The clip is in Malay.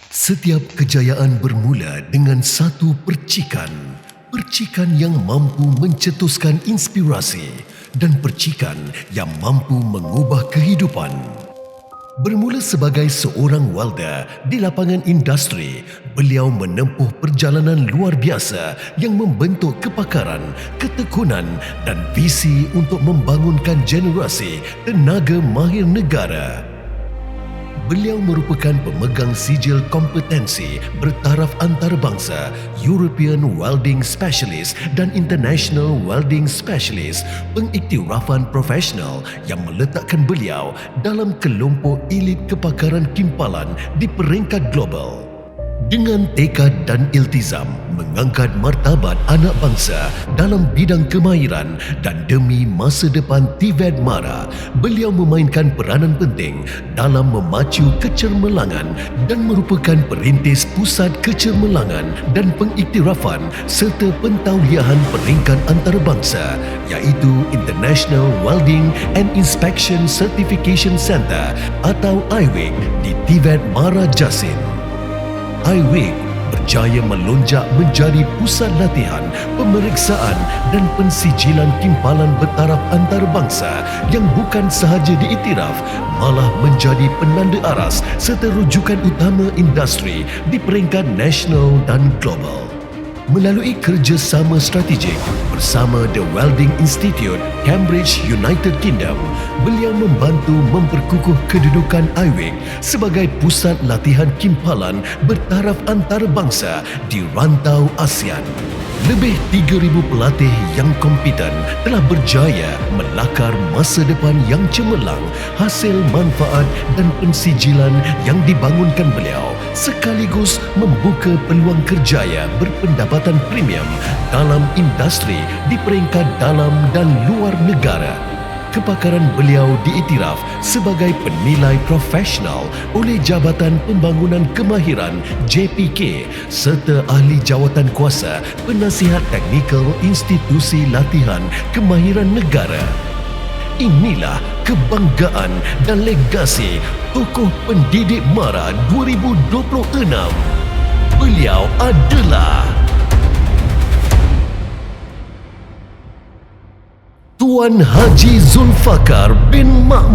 Setiap kejayaan bermula dengan satu percikan. Percikan yang mampu mencetuskan inspirasi dan percikan yang mampu mengubah kehidupan. Bermula sebagai seorang welder di lapangan industri, beliau menempuh perjalanan luar biasa yang membentuk kepakaran, ketekunan dan visi untuk membangunkan generasi tenaga mahir negara. Beliau merupakan pemegang sijil kompetensi bertaraf antarabangsa, European Welding Specialist dan International Welding Specialist, pengiktirafan profesional yang meletakkan beliau dalam kelompok elit kepakaran kimpalan di peringkat global. Dengan tekad dan iltizam mengangkat martabat anak bangsa dalam bidang kemahiran dan demi masa depan TVET MARA, beliau memainkan peranan penting dalam memacu kecermelangan dan merupakan perintis Pusat Kecermelangan dan Pengiktirafan serta Pentauliahan Peringkat Antarabangsa iaitu International Welding and Inspection Certification Centre atau IWIC di TVET MARA Jasin. IWIC berjaya melonjak menjadi pusat latihan, pemeriksaan dan pensijilan kimpalan bertaraf antarabangsa yang bukan sahaja diiktiraf, malah menjadi penanda aras serta rujukan utama industri di peringkat nasional dan global. Melalui kerjasama strategik bersama The Welding Institute, Cambridge, United Kingdom, beliau membantu memperkukuh kedudukan IWIC sebagai pusat latihan kimpalan bertaraf antarabangsa di rantau ASEAN. Lebih 3,000 pelatih yang kompeten telah berjaya melakar masa depan yang cemerlang hasil manfaat dan pensijilan yang dibangunkan beliau, sekaligus membuka peluang kerjaya berpendapatan premium dalam industri di peringkat dalam dan luar negara. Kepakaran beliau diiktiraf sebagai penilai profesional oleh Jabatan Pembangunan Kemahiran JPK serta ahli jawatan kuasa penasihat teknikal institusi latihan kemahiran negara. Inilah kebanggaan dan legasi tokoh pendidik MARA 2026. Beliau adalah Tuan Haji Zulfakar bin Mahmud.